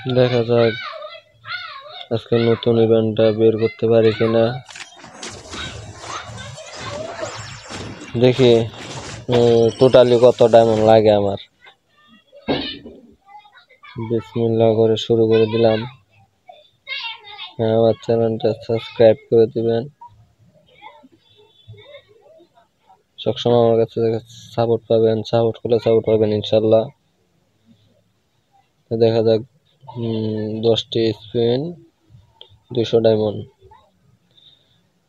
দেখা যাক আজকে নতুন ইভেন্টটা বের করতে পারি কিনা। দেখি টোটালি কত ডায়মন্ড লাগে আমার। বিসমিল্লাহ করে শুরু করে দিলাম। হ্যাঁ, আমার চ্যানেলটা সাবস্ক্রাইব করে দিবেন। সবসময় আমার কাছে সাপোর্ট পাবেন, সাপোর্ট পাবেন ইনশাল্লাহ। দেখা যাক 10টি স্পিন 200 ডায়মন্ড।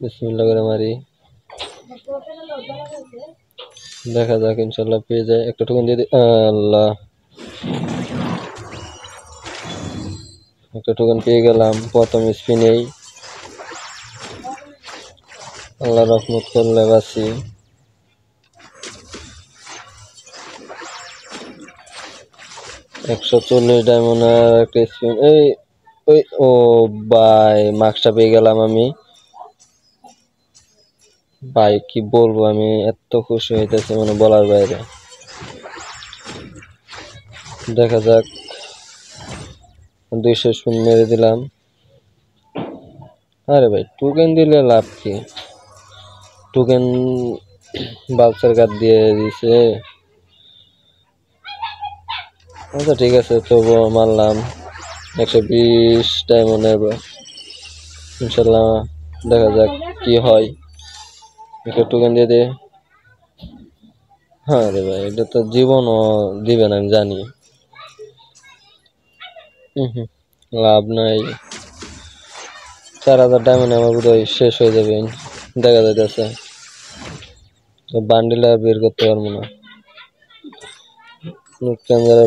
বিসমিল্লাহ করে মারি, দেখা যাক ইনশাল্লাহ পেয়ে যায়। একটা টোকেন দিয়ে দিই। আল্লাহ, একটা টোকেন পেয়ে গেলাম প্রথম স্পিনেই। আল্লাহ রহমত করলে বাঁচি। 140 ডায়মন্ডের একটা স্পিন। ওই ও ভাই, মার্কসটা পেয়ে গেলাম আমি। ভাই কি বলবো, আমি এত খুশি হইতেছি মানে বলার বাইরে। দেখা যাক 200 স্পিন মেরে দিলাম। আরে ভাই, টোকেন দিলে লাভ কি? টোকেন বালসার কার্ড দিয়ে দিছে। আচ্ছা ঠিক আছে, তবুও মারলাম। 120 ডায়মন্ডের ইনশাল্লাহ, দেখা যাক কি হয়। একটা টোকেন দিয়ে দে। হ্যাঁ রে ভাই, এটা তো জীবনও দিবে না আমি জানি। লাভ নাই। 4000 ডায়মন্ড আমার বোধহয় শেষ হয়ে যাবে দেখা যাইতেছে। বান্ডিলটা বের করতে পারবো না।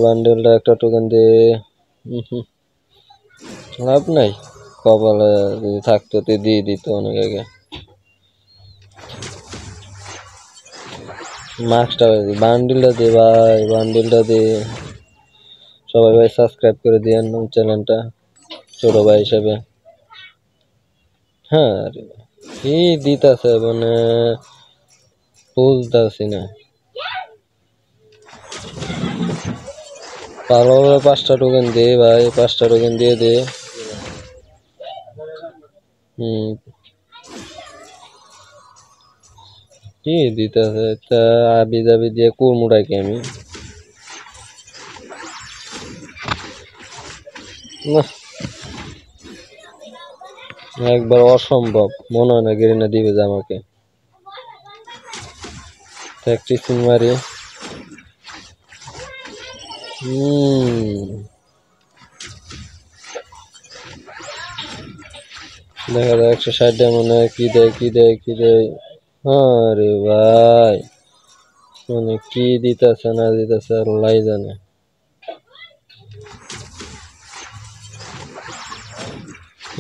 বান্ডিলটা একটা টোকেন দিয়ে লাভ নাই। কপালে যদি থাকতো তো দিয়ে দিত অনেক আগে। মার্কসটা বান্ডিলটা দে ভাই, বান্ডিলটা দে। সবাই ভাই সাবস্ক্রাইব করে দিয়েন চ্যানেলটা ছোট ভাই হিসেবে। হ্যাঁ, কি দিতেছে মানে বুঝতেছি না। ভালোভাবে 5টা টোকেন দে ভাই, 5টা টোকেন দিয়ে দে। কি দিতেছে তা? আবি যাবি দিয়ে কুড়মুড়াইকে আমি একবার অসম্ভব মনে হয় না গেরিনা দিবে যে আমাকে। প্র্যাকটিস মারি। দেখা যায় 160 ডায়মন্ডে কি দেয় কি দেয় কি দেয়। আরে ভাই, মানে কি দিতেছে না দিতেছে আল্লাহ জানে।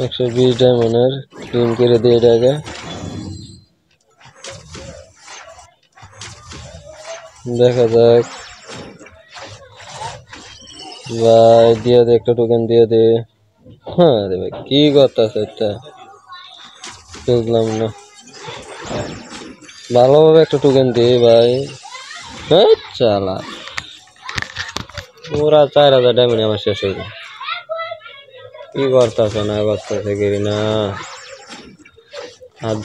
120 ডায়মন্ডের ক্লিন করে দিয়ে এটাকে। দেখা যাক ভাই, দিয়ে দে একটা টোকেন দিয়ে দে। হ্যাঁ রে ভাই, কি করতেছে এটা বুঝলাম না। ভালোভাবে একটা টোকেন দে ভাই। হ্যাঁ চালা, পুরা 4000 ডায়মন্ড আমার শেষ হয়ে যায়। কি করতেছে না করতেছে গেরিনা। আর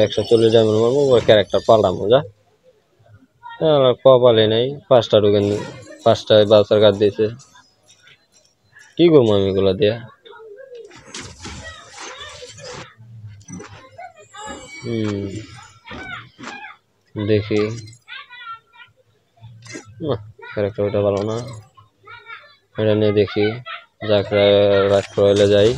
140 ডায়মন্ড মারবো, ক্যারেক্টার পাল্টামো যা। কপালে নেই। 5টা টোকেন, 5টায় বালসার কার্ড দিয়েছে। কি করবো আমি এগুলা দিয়া? দেখি ক্যারেক্টার ওটা ভালো না, এটা নিয়ে দেখি। যাক, রয়েলে যাই।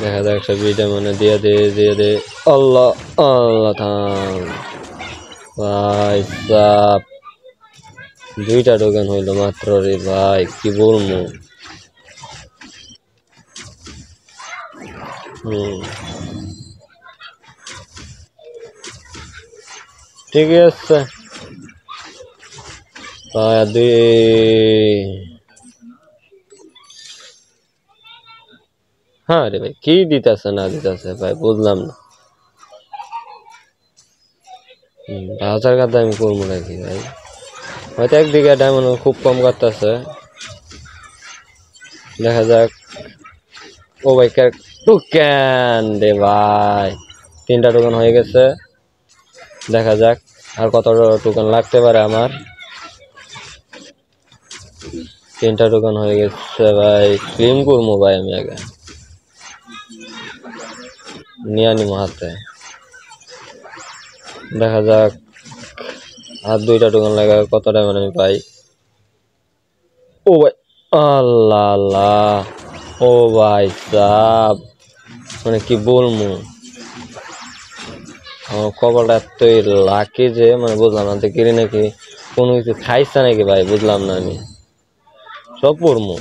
দেখা যাক 120 ডায়মন্ড দিয়ে দে দিয়ে দে। আল্লাহ আল্লাহ, থাম ভাই সাপ। 2টা টোকেন হইলো মাত্র রে ভাই, কি বলবো। ঠিক আছে ভাই, হ্যাঁ রে ভাই, কি দিতেছে না দিতেছে ভাই বুঝলাম না। 1000 কার্ড আমি করবো নাকি ভাই? হয়তো একদিকে ডায়মন্ড খুব কম কাটতেছে। দেখা যাক। ও ভাই টোকেন দে ভাই, 3টা টোকেন হয়ে গেছে। দেখা যাক আর কত টোকেন লাগতে পারে আমার। 3টা টোকেন হয়ে গেছে ভাই, ক্লেম করবো ভাই আমি আগে নিয়ে আনি হাতে। দেখা যাক আর 2টা টোকেন লাগা কত টাইম আমি পাই। ও ভাই আল্লাহ আল্লাহ, ও ভাই সাব মানে কি বলবো, আমার কপালটা এতই লাকি যে মানে বুঝলাম না, দেখি নাকি কোনো কিছু খাইছে নাকি ভাই, বুঝলাম না আমি। সব পড়মু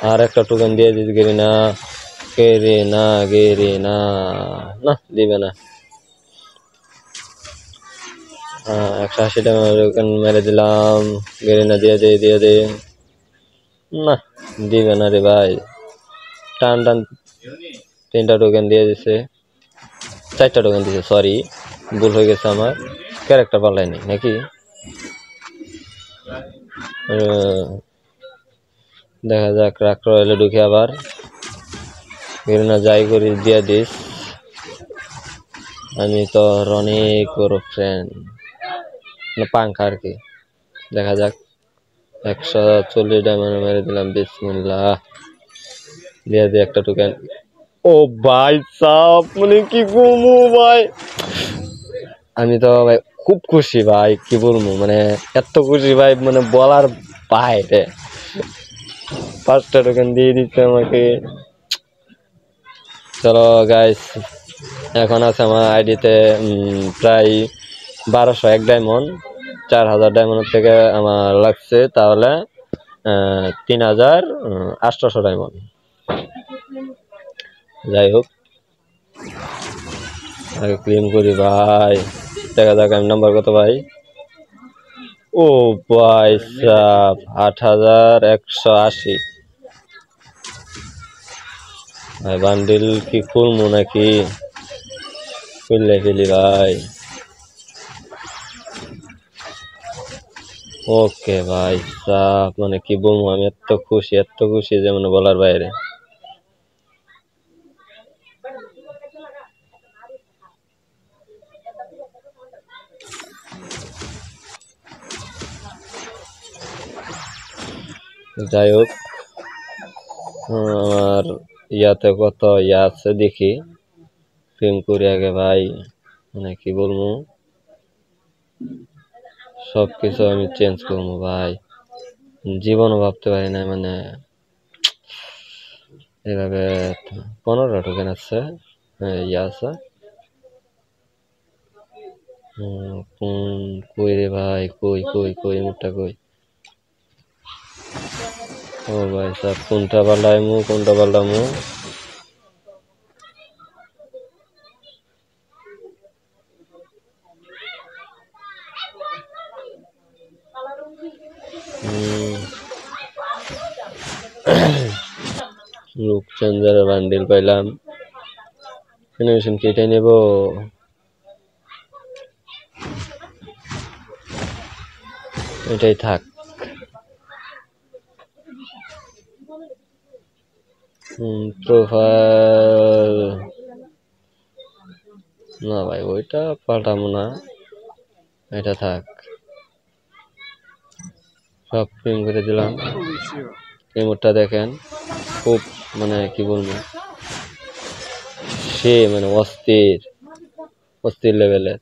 আর একটা টোকেন দিয়ে দিতে গেরি না, গেরি না, না দিবে না। 180 টাকা টোকেন মেরে দিলাম, গেরি না, দিয়ে দে, না দিবে না রে ভাই। টান 3টা টোকেন দিয়ে দিছে, 4টা টোকেন দিছে, সরি ভুল হয়ে গেছে আমার, ক্যারেক্টার পাল্টাইনি নাকি। দেখা যাক রাখ রয়েলে ঢুকে আবার না যাই করি দিয়ে দিস, আমি তো অনেক বড় ফ্রেন্ড পাঙ্খা আর কি। দেখা যাক 140 ডায়মন্ড মেরে দিলাম, বিসমিল্লাহ, দিয়ে দিয়ে একটা টোকেন। ও ভাই সাপ মানে কি বলবো ভাই, আমি তো ভাই খুব খুশি ভাই, কি বলবো মানে এত খুশি ভাই মানে বলার বাইরে। 5টা টোকেন দিয়ে দিচ্ছে আমাকে। চলো গাইস, এখন আছে আমার আইডিতে প্রায় 1201 ডায়মন্ড। 4000 ডায়মন্ডের থেকে আমার লাগছে তাহলে 3800 ডায়মন্ড। যাই হোক আগে ক্লেম করি ভাই, দেখা যাক আমি নাম্বার কত ভাই। ও ভাই সাব 8180 ভাই। বান্ডিল কি খুলবো নাকি, খুললে ফেলি ভাই। ওকে ভাই সাব মানে কি বলবো, আমি এত খুশি যে মানে বলার বাইরে। যাই হোক আমার ইয়াতে কত ইয়া আছে দেখি, প্রেম করি আগে ভাই, মানে কি বলবো সবকিছু আমি চেঞ্জ করবো ভাই। জীবনও ভাবতে পারি না মানে এভাবে। 15টা টোকেন আছে, ইয়া আছে। কই রে ভাই, কই মুখটা কই। ও ভাই সব কোনটা পাল্টামু। লুক চেঞ্জারের বান্ডিল পাইলাম, অ্যানিমেশন কেটে নেব। এটাই থাক। প্রোফাইল না ভাই, ওইটা পাল্টাবো না, এটা থাক। সব প্রিন্ট করে দিলাম। ইমোটটা দেখেন খুব মানে কি বলবো, সে মানে অস্থির লেভেলের।